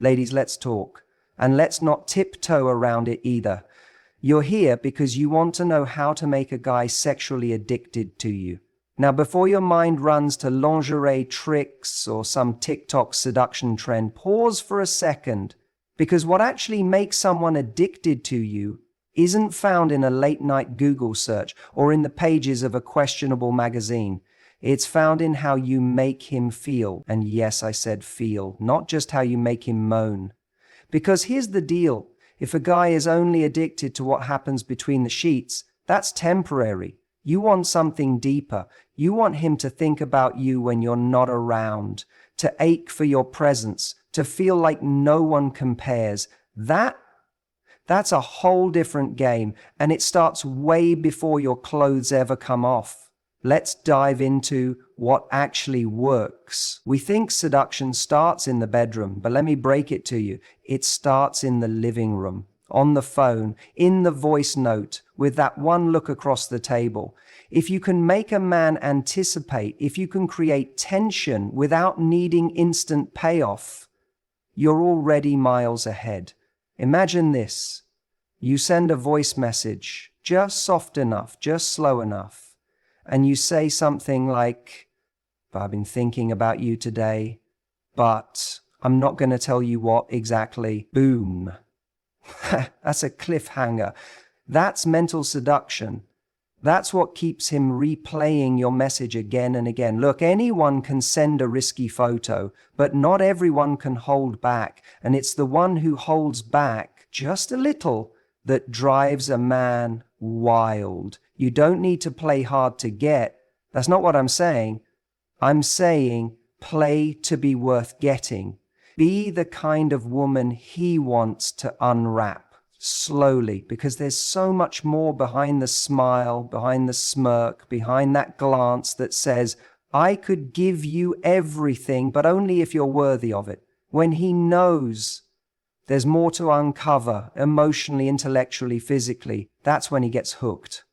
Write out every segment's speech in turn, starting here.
Ladies, let's talk. And let's not tiptoe around it either. You're here because you want to know how to make a guy sexually addicted to you. Now, before your mind runs to lingerie tricks or some TikTok seduction trend, pause for a second, because what actually makes someone addicted to you isn't found in a late-night Google search or in the pages of a questionable magazine. It's found in how you make him feel. And yes, I said feel, not just how you make him moan. Because here's the deal. If a guy is only addicted to what happens between the sheets, that's temporary. You want something deeper. You want him to think about you when you're not around, to ache for your presence, to feel like no one compares. That's a whole different game, and it starts way before your clothes ever come off. Let's dive into what actually works. We think seduction starts in the bedroom, but let me break it to you. It starts in the living room, on the phone, in the voice note, with that one look across the table. If you can make a man anticipate, if you can create tension without needing instant payoff, you're already miles ahead. Imagine this. You send a voice message, just soft enough, just slow enough. And you say something like, I've been thinking about you today, but I'm not going to tell you what exactly. Boom. That's a cliffhanger. That's mental seduction. That's what keeps him replaying your message again and again. Look, anyone can send a risky photo, but not everyone can hold back. And it's the one who holds back just a little that drives a man wild. You don't need to play hard to get. That's not what I'm saying. I'm saying play to be worth getting. Be the kind of woman he wants to unwrap slowly, because there's so much more behind the smile, behind the smirk, behind that glance that says, I could give you everything, but only if you're worthy of it. When he knows there's more to uncover emotionally, intellectually, physically, that's when he gets hooked.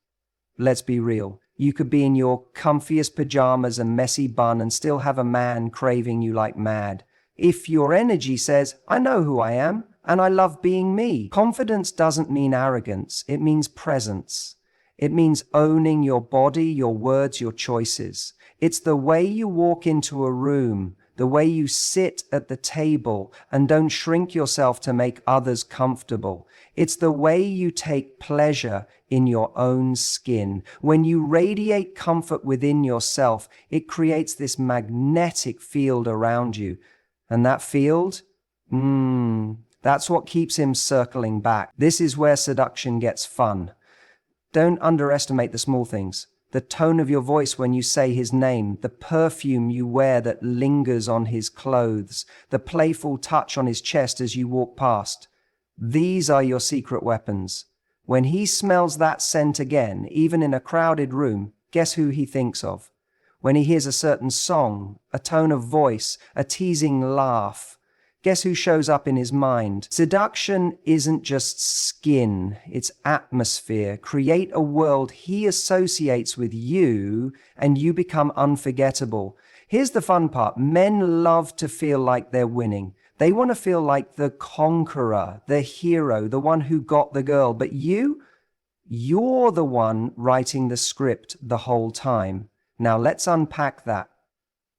Let's be real. You could be in your comfiest pajamas and messy bun and still have a man craving you like mad. If your energy says, I know who I am, and I love being me. Confidence doesn't mean arrogance. It means presence. It means owning your body, your words, your choices. It's the way you walk into a room, the way you sit at the table and don't shrink yourself to make others comfortable. It's the way you take pleasure in your own skin. When you radiate comfort within yourself, it creates this magnetic field around you. And that field, that's what keeps him circling back. This is where seduction gets fun. Don't underestimate the small things. The tone of your voice when you say his name, the perfume you wear that lingers on his clothes, the playful touch on his chest as you walk past. These are your secret weapons. When he smells that scent again, even in a crowded room, guess who he thinks of? When he hears a certain song, a tone of voice, a teasing laugh, guess who shows up in his mind? Seduction isn't just skin, it's atmosphere. Create a world he associates with you, and you become unforgettable. Here's the fun part. Men love to feel like they're winning. They want to feel like the conqueror, the hero, the one who got the girl. But you're the one writing the script the whole time. Now let's unpack that.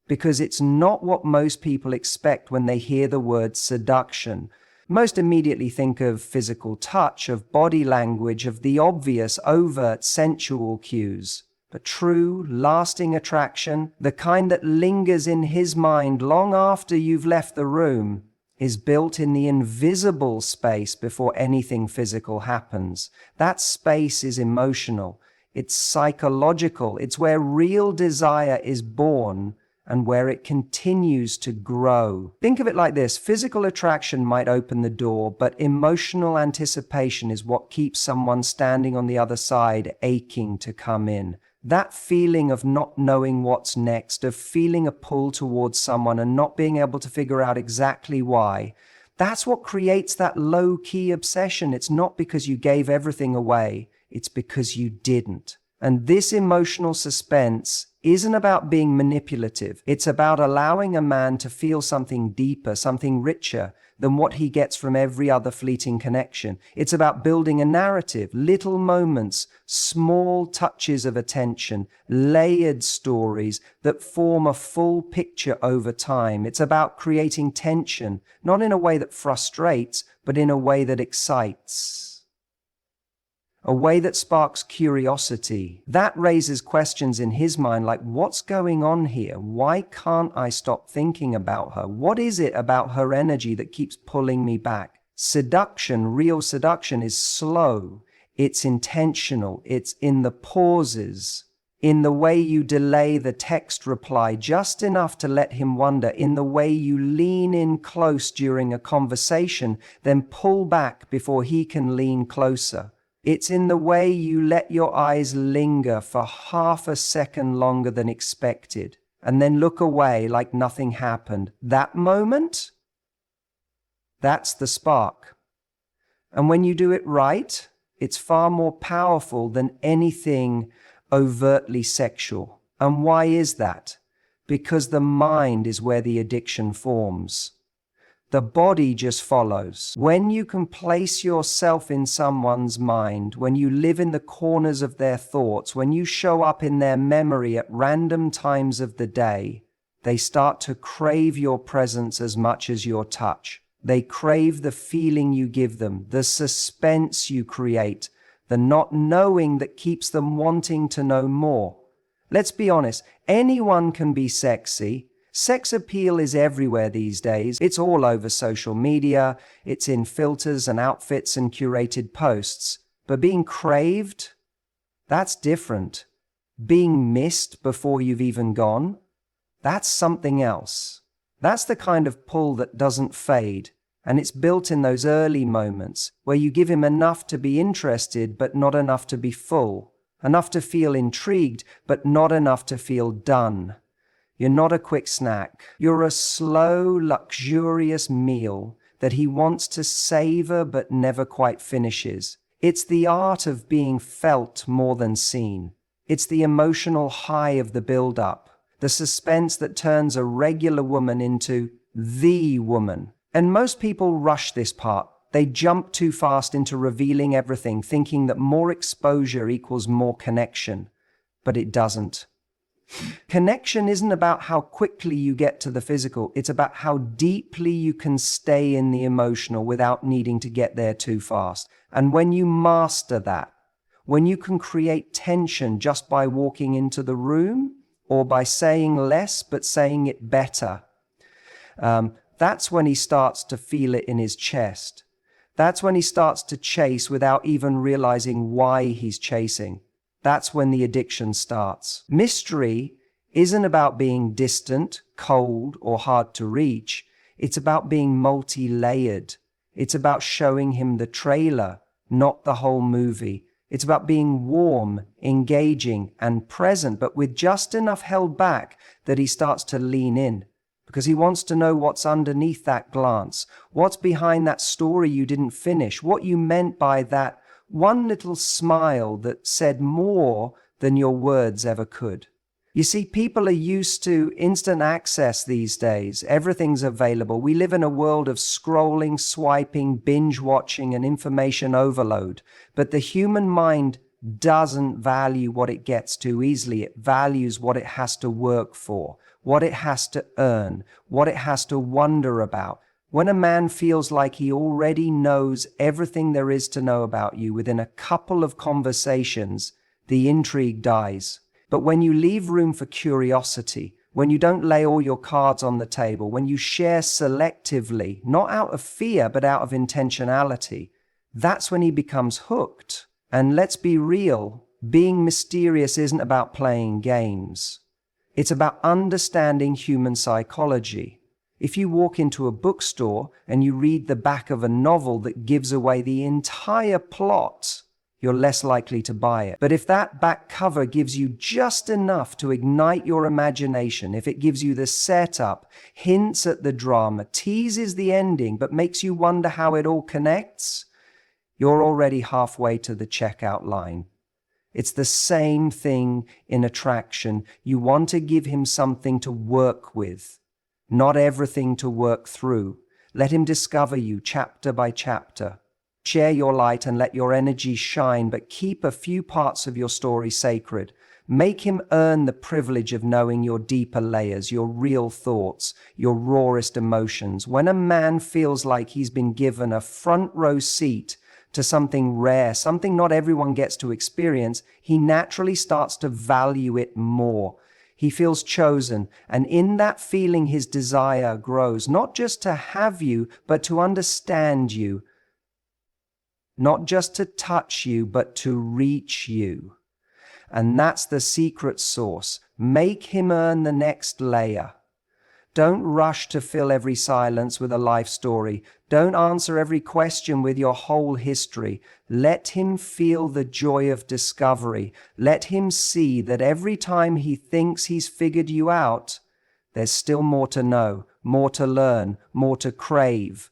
Because it's not what most people expect when they hear the word seduction. Most immediately think of physical touch, of body language, of the obvious, overt, sensual cues. But true, lasting attraction, the kind that lingers in his mind long after you've left the room, is built in the invisible space before anything physical happens. That space is emotional. It's psychological. It's where real desire is born and where it continues to grow. Think of it like this. Physical attraction might open the door, but emotional anticipation is what keeps someone standing on the other side, aching to come in. That feeling of not knowing what's next, of feeling a pull towards someone and not being able to figure out exactly why, that's what creates that low-key obsession. It's not because you gave everything away, it's because you didn't. And this emotional suspense isn't about being manipulative. It's about allowing a man to feel something deeper, something richer, than what he gets from every other fleeting connection. It's about building a narrative, little moments, small touches of attention, layered stories that form a full picture over time. It's about creating tension, not in a way that frustrates, but in a way that excites. A way that sparks curiosity. That raises questions in his mind like, what's going on here? Why can't I stop thinking about her? What is it about her energy that keeps pulling me back? Seduction, real seduction, is slow. It's intentional. It's in the pauses, in the way you delay the text reply just enough to let him wonder, in the way you lean in close during a conversation, then pull back before he can lean closer. It's in the way you let your eyes linger for half a second longer than expected, and then look away like nothing happened. That moment, that's the spark. And when you do it right, it's far more powerful than anything overtly sexual. And why is that? Because the mind is where the addiction forms. The body just follows. When you can place yourself in someone's mind, when you live in the corners of their thoughts, when you show up in their memory at random times of the day, they start to crave your presence as much as your touch. They crave the feeling you give them, the suspense you create, the not knowing that keeps them wanting to know more. Let's be honest, anyone can be sexy. Sex appeal is everywhere these days. It's all over social media. It's in filters and outfits and curated posts. But being craved, that's different. Being missed before you've even gone, that's something else. That's the kind of pull that doesn't fade. And it's built in those early moments where you give him enough to be interested, but not enough to be full. Enough to feel intrigued, but not enough to feel done. You're not a quick snack. You're a slow, luxurious meal that he wants to savor but never quite finishes. It's the art of being felt more than seen. It's the emotional high of the build-up, the suspense that turns a regular woman into the woman. And most people rush this part. They jump too fast into revealing everything, thinking that more exposure equals more connection. But it doesn't. Connection isn't about how quickly you get to the physical. It's about how deeply you can stay in the emotional without needing to get there too fast. And when you master that, when you can create tension just by walking into the room or by saying less but saying it better, that's when he starts to feel it in his chest. That's when he starts to chase without even realizing why he's chasing. That's when the addiction starts. Mystery isn't about being distant, cold, or hard to reach. It's about being multi-layered. It's about showing him the trailer, not the whole movie. It's about being warm, engaging, and present, but with just enough held back that he starts to lean in. Because he wants to know what's underneath that glance, what's behind that story you didn't finish, what you meant by that one little smile that said more than your words ever could. You see, people are used to instant access these days. Everything's available. We live in a world of scrolling, swiping, binge watching, and information overload. But the human mind doesn't value what it gets too easily. It values what it has to work for, what it has to earn, what it has to wonder about. When a man feels like he already knows everything there is to know about you within a couple of conversations, the intrigue dies. But when you leave room for curiosity, when you don't lay all your cards on the table, when you share selectively, not out of fear, but out of intentionality, that's when he becomes hooked. And let's be real, being mysterious isn't about playing games. It's about understanding human psychology. If you walk into a bookstore and you read the back of a novel that gives away the entire plot, you're less likely to buy it. But if that back cover gives you just enough to ignite your imagination, if it gives you the setup, hints at the drama, teases the ending, but makes you wonder how it all connects, you're already halfway to the checkout line. It's the same thing in attraction. You want to give him something to work with, not everything to work through. Let him discover you chapter by chapter. Share your light and let your energy shine, but keep a few parts of your story sacred. Make him earn the privilege of knowing your deeper layers, your real thoughts, your rawest emotions. When a man feels like he's been given a front row seat to something rare, something not everyone gets to experience, he naturally starts to value it more. He feels chosen, and in that feeling his desire grows, not just to have you, but to understand you. Not just to touch you, but to reach you. And that's the secret sauce. Make him earn the next layer. Don't rush to fill every silence with a life story. Don't answer every question with your whole history. Let him feel the joy of discovery. Let him see that every time he thinks he's figured you out, there's still more to know, more to learn, more to crave.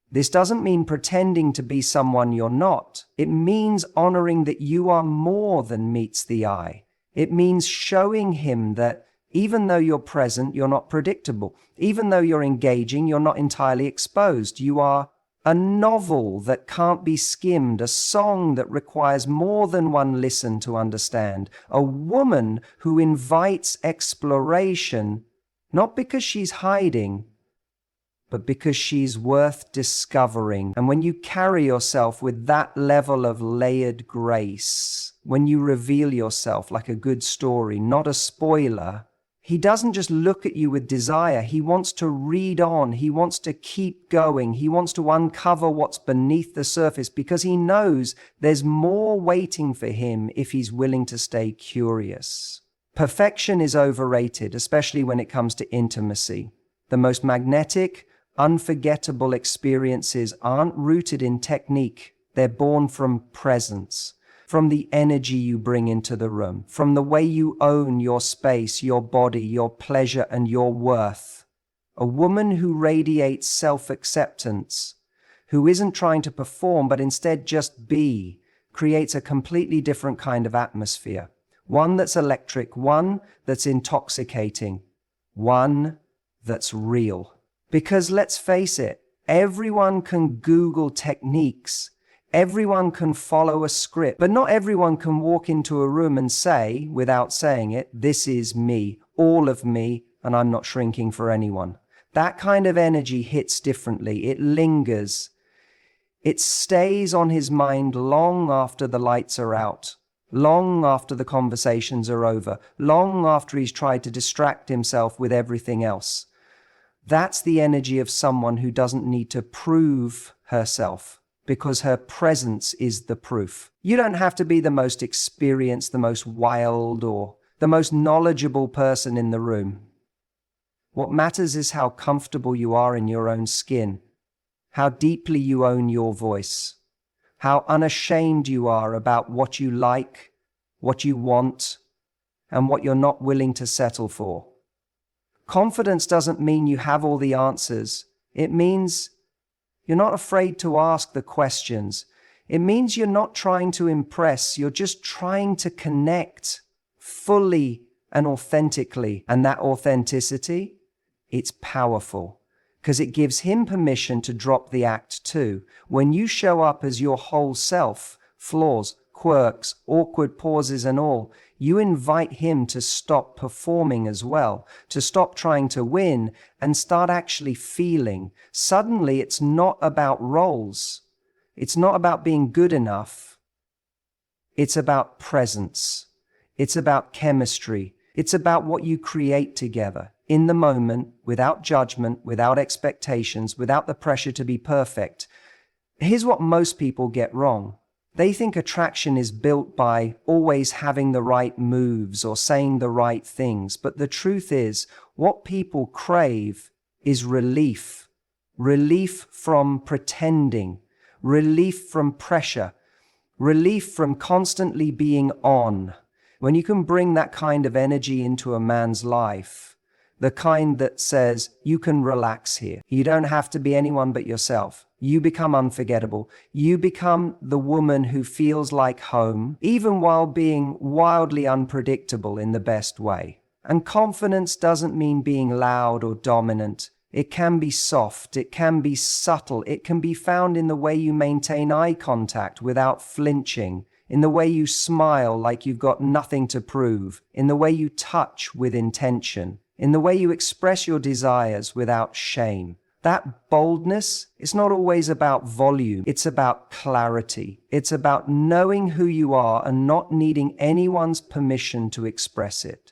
This doesn't mean pretending to be someone you're not. It means honoring that you are more than meets the eye. It means showing him that even though you're present, you're not predictable. Even though you're engaging, you're not entirely exposed. You are a novel that can't be skimmed, a song that requires more than one listen to understand, a woman who invites exploration, not because she's hiding, but because she's worth discovering. And when you carry yourself with that level of layered grace, when you reveal yourself like a good story, not a spoiler, he doesn't just look at you with desire. He wants to read on. He wants to keep going. He wants to uncover what's beneath the surface because he knows there's more waiting for him if he's willing to stay curious. Perfection is overrated, especially when it comes to intimacy. The most magnetic, unforgettable experiences aren't rooted in technique. They're born from presence, from the energy you bring into the room, from the way you own your space, your body, your pleasure, and your worth. A woman who radiates self-acceptance, who isn't trying to perform but instead just be, creates a completely different kind of atmosphere. One that's electric, one that's intoxicating, one that's real. Because let's face it, everyone can Google techniques, everyone can follow a script, but not everyone can walk into a room and say, without saying it, this is me, all of me, and I'm not shrinking for anyone. That kind of energy hits differently. It lingers. It stays on his mind long after the lights are out, long after the conversations are over, long after he's tried to distract himself with everything else. That's the energy of someone who doesn't need to prove herself because her presence is the proof. You don't have to be the most experienced, the most wild, or the most knowledgeable person in the room. What matters is how comfortable you are in your own skin, how deeply you own your voice, how unashamed you are about what you like, what you want, and what you're not willing to settle for. Confidence doesn't mean you have all the answers. It means you're not afraid to ask the questions. It means you're not trying to impress. You're just trying to connect fully and authentically. And that authenticity, it's powerful because it gives him permission to drop the act too. When you show up as your whole self, flaws, quirks, awkward pauses and all, you invite him to stop performing as well, to stop trying to win and start actually feeling. Suddenly, it's not about roles. It's not about being good enough. It's about presence. It's about chemistry. It's about what you create together in the moment, without judgment, without expectations, without the pressure to be perfect. Here's what most people get wrong. They think attraction is built by always having the right moves or saying the right things. But the truth is, what people crave is relief. Relief from pretending. Relief from pressure. Relief from constantly being on. When you can bring that kind of energy into a man's life, the kind that says, you can relax here. You don't have to be anyone but yourself. You become unforgettable. You become the woman who feels like home, even while being wildly unpredictable in the best way. And confidence doesn't mean being loud or dominant. It can be soft, it can be subtle, it can be found in the way you maintain eye contact without flinching, in the way you smile like you've got nothing to prove, in the way you touch with intention, in the way you express your desires without shame. That boldness is not always about volume, it's about clarity. It's about knowing who you are and not needing anyone's permission to express it.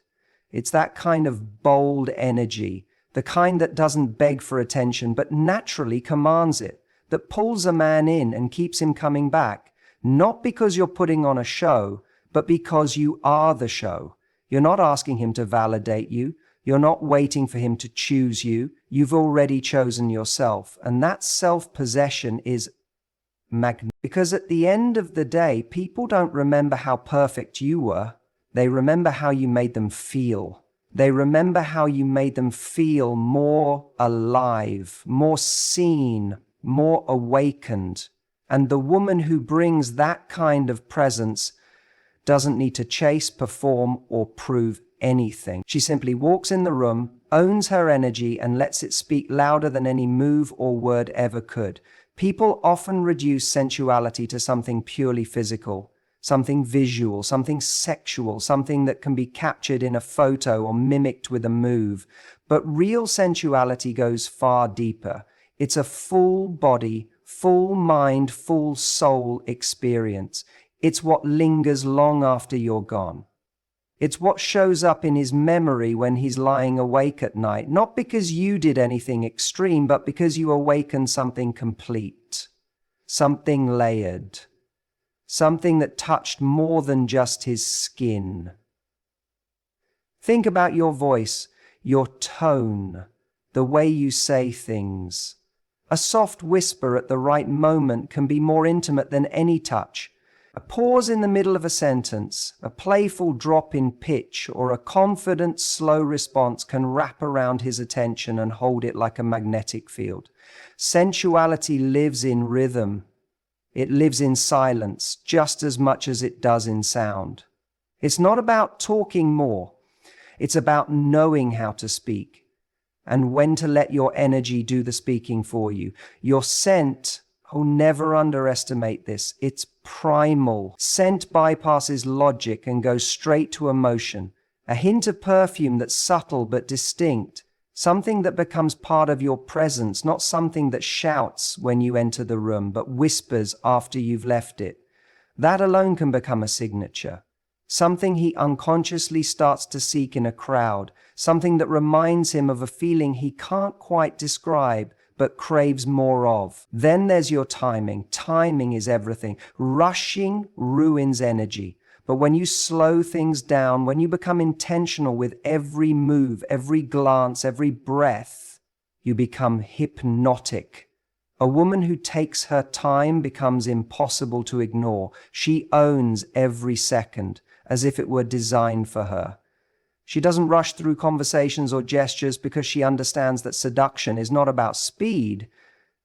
It's that kind of bold energy, the kind that doesn't beg for attention but naturally commands it, that pulls a man in and keeps him coming back, not because you're putting on a show, but because you are the show. You're not asking him to validate you. You're not waiting for him to choose you. You've already chosen yourself. And that self-possession is magnificent. Because at the end of the day, people don't remember how perfect you were. They remember how you made them feel. They remember how you made them feel more alive, more seen, more awakened. And the woman who brings that kind of presence doesn't need to chase, perform, or prove anything. She simply walks in the room, owns her energy, and lets it speak louder than any move or word ever could. People often reduce sensuality to something purely physical, something visual, something sexual, something that can be captured in a photo or mimicked with a move. But real sensuality goes far deeper. It's a full body, full mind, full soul experience. It's what lingers long after you're gone. It's what shows up in his memory when he's lying awake at night, not because you did anything extreme, but because you awakened something complete, something layered, something that touched more than just his skin. Think about your voice, your tone, the way you say things. A soft whisper at the right moment can be more intimate than any touch. A pause in the middle of a sentence, a playful drop in pitch, or a confident, slow response can wrap around his attention and hold it like a magnetic field. Sensuality lives in rhythm. It lives in silence just as much as it does in sound. It's not about talking more. It's about knowing how to speak and when to let your energy do the speaking for you. Your scent, oh, never underestimate this. It's primal. Scent bypasses logic and goes straight to emotion. A hint of perfume that's subtle but distinct. Something that becomes part of your presence, not something that shouts when you enter the room, but whispers after you've left it. That alone can become a signature. Something he unconsciously starts to seek in a crowd. Something that reminds him of a feeling he can't quite describe, but craves more of. Then there's your timing. Timing is everything. Rushing ruins energy. But when you slow things down, when you become intentional with every move, every glance, every breath, you become hypnotic. A woman who takes her time becomes impossible to ignore. She owns every second, as if it were designed for her. She doesn't rush through conversations or gestures because she understands that seduction is not about speed,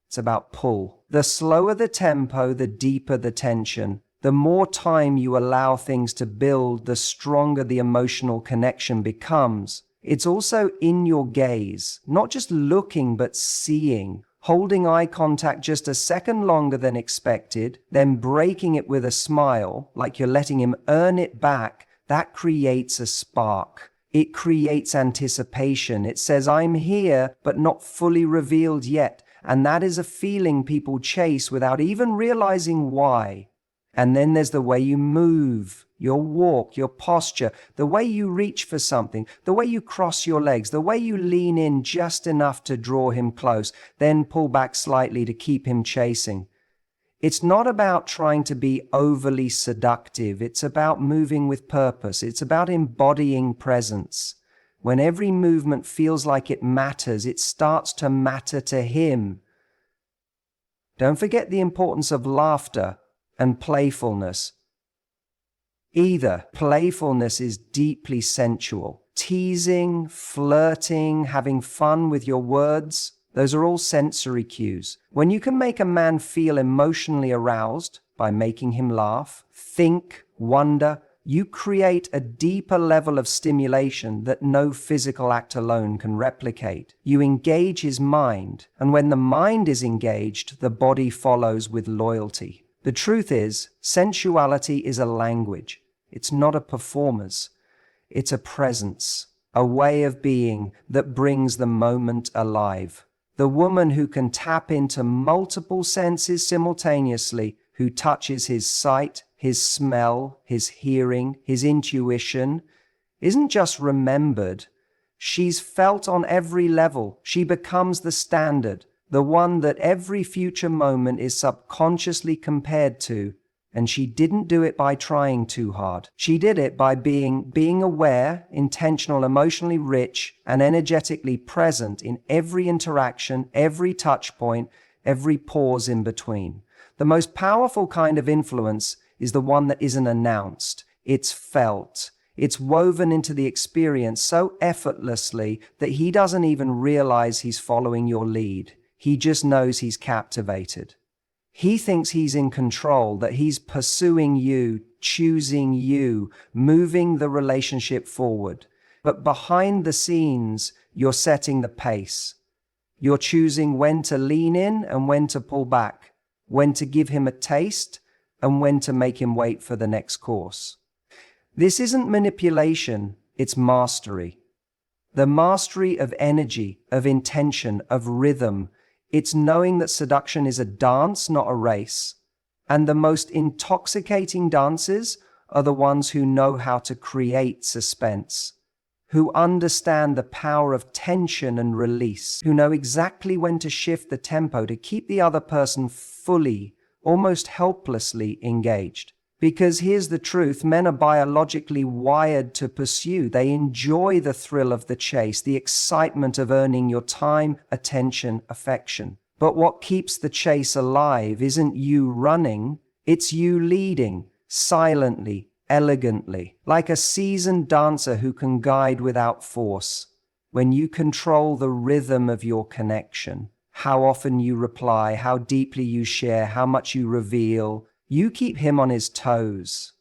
it's about pull. The slower the tempo, the deeper the tension. The more time you allow things to build, the stronger the emotional connection becomes. It's also in your gaze, not just looking but seeing, holding eye contact just a second longer than expected, then breaking it with a smile, like you're letting him earn it back. That creates a spark. It creates anticipation. It says, I'm here, but not fully revealed yet. And that is a feeling people chase without even realizing why. And then there's the way you move, your walk, your posture, the way you reach for something, the way you cross your legs, the way you lean in just enough to draw him close, then pull back slightly to keep him chasing. It's not about trying to be overly seductive. It's about moving with purpose. It's about embodying presence. When every movement feels like it matters, it starts to matter to him. Don't forget the importance of laughter and playfulness. Either playfulness is deeply sensual. Teasing, flirting, having fun with your words, those are all sensory cues. When you can make a man feel emotionally aroused by making him laugh, think, wonder, You create a deeper level of stimulation that no physical act alone can replicate. You engage his mind, and when the mind is engaged, the body follows with loyalty. The truth is, sensuality is a language. It's not a performance. It's a presence, a way of being that brings the moment alive. The woman who can tap into multiple senses simultaneously, who touches his sight, his smell, his hearing, his intuition, isn't just remembered. She's felt on every level. She becomes the standard, the one that every future moment is subconsciously compared to. And she didn't do it by trying too hard. She did it by being aware, intentional, emotionally rich, and energetically present in every interaction, every touch point, every pause in between. The most powerful kind of influence is the one that isn't announced. It's felt. It's woven into the experience so effortlessly that he doesn't even realize he's following your lead. He just knows he's captivated. He thinks he's in control, that he's pursuing you, choosing you, moving the relationship forward. But behind the scenes, you're setting the pace. You're choosing when to lean in and when to pull back, when to give him a taste and when to make him wait for the next course. This isn't manipulation, it's mastery. The mastery of energy, of intention, of rhythm. It's knowing that seduction is a dance, not a race. And the most intoxicating dances are the ones who know how to create suspense, who understand the power of tension and release, who know exactly when to shift the tempo to keep the other person fully, almost helplessly engaged. Because here's the truth, men are biologically wired to pursue. They enjoy the thrill of the chase, the excitement of earning your time, attention, affection. But what keeps the chase alive isn't you running, it's you leading, silently, elegantly, like a seasoned dancer who can guide without force. When you control the rhythm of your connection, how often you reply, how deeply you share, how much you reveal, you keep him on his toes.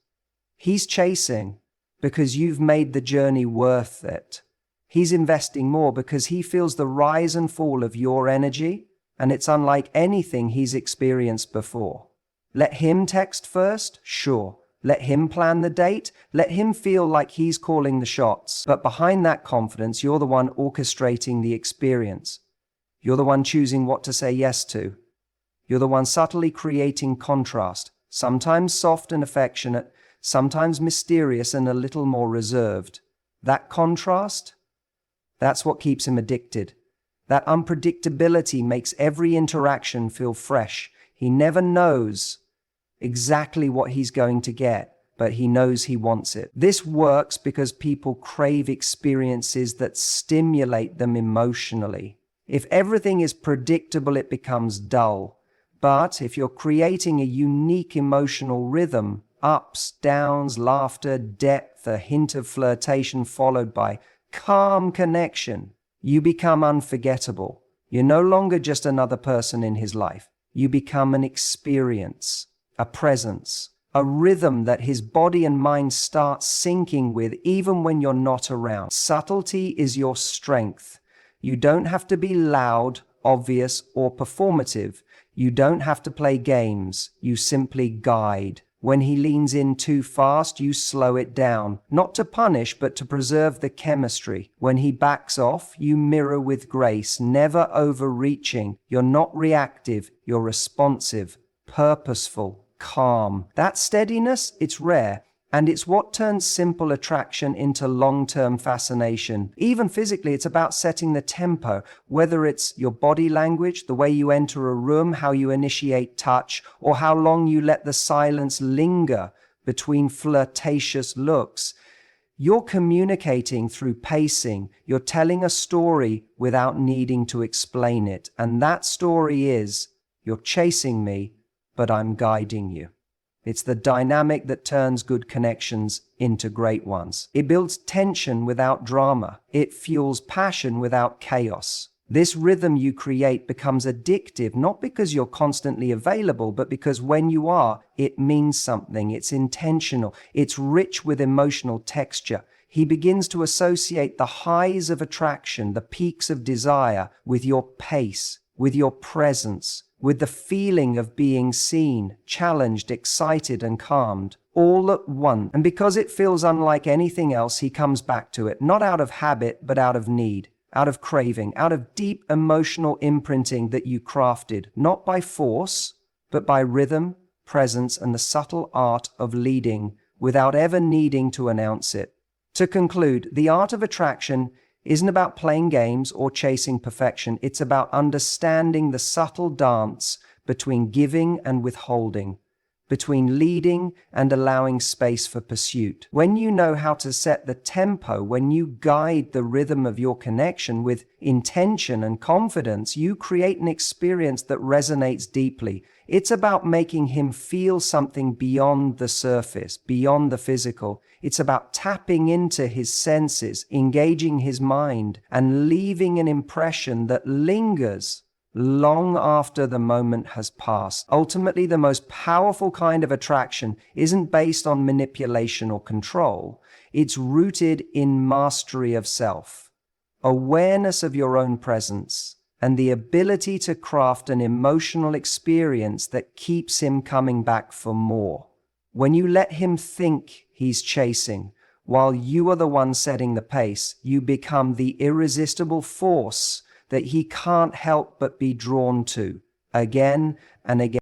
He's chasing because you've made the journey worth it. He's investing more because he feels the rise and fall of your energy, and it's unlike anything he's experienced before. Let him text first, sure. Let him plan the date. Let him feel like he's calling the shots. But behind that confidence, you're the one orchestrating the experience. You're the one choosing what to say yes to. You're the one subtly creating contrast. Sometimes soft and affectionate, sometimes mysterious and a little more reserved. That contrast, that's what keeps him addicted. That unpredictability makes every interaction feel fresh. He never knows exactly what he's going to get, but he knows he wants it. This works because people crave experiences that stimulate them emotionally. If everything is predictable, it becomes dull. But if you're creating a unique emotional rhythm, ups, downs, laughter, depth, a hint of flirtation followed by calm connection, you become unforgettable. You're no longer just another person in his life. You become an experience, a presence, a rhythm that his body and mind start syncing with even when you're not around. Subtlety is your strength. You don't have to be loud, obvious, or performative. You don't have to play games, you simply guide. When he leans in too fast, you slow it down, not to punish, but to preserve the chemistry. When he backs off, you mirror with grace, never overreaching. You're not reactive, you're responsive, purposeful, calm. That steadiness, it's rare. And it's what turns simple attraction into long-term fascination. Even physically, it's about setting the tempo, whether it's your body language, the way you enter a room, how you initiate touch, or how long you let the silence linger between flirtatious looks. You're communicating through pacing. You're telling a story without needing to explain it. And that story is, you're chasing me, but I'm guiding you. It's the dynamic that turns good connections into great ones. It builds tension without drama. It fuels passion without chaos. This rhythm you create becomes addictive, not because you're constantly available, but because when you are, it means something. It's intentional. It's rich with emotional texture. He begins to associate the highs of attraction, the peaks of desire, with your pace, with your presence, with the feeling of being seen, challenged, excited, and calmed, all at once. And because it feels unlike anything else, he comes back to it, not out of habit, but out of need, out of craving, out of deep emotional imprinting that you crafted, not by force, but by rhythm, presence, and the subtle art of leading without ever needing to announce it. To conclude, the art of attraction isn't about playing games or chasing perfection. It's about understanding the subtle dance between giving and withholding, between leading and allowing space for pursuit. When you know how to set the tempo, when you guide the rhythm of your connection with intention and confidence, you create an experience that resonates deeply. It's about making him feel something beyond the surface, beyond the physical. It's about tapping into his senses, engaging his mind, and leaving an impression that lingers long after the moment has passed. Ultimately, the most powerful kind of attraction isn't based on manipulation or control. It's rooted in mastery of self, awareness of your own presence, and the ability to craft an emotional experience that keeps him coming back for more. When you let him think he's chasing, while you are the one setting the pace, you become the irresistible force that he can't help but be drawn to, again and again.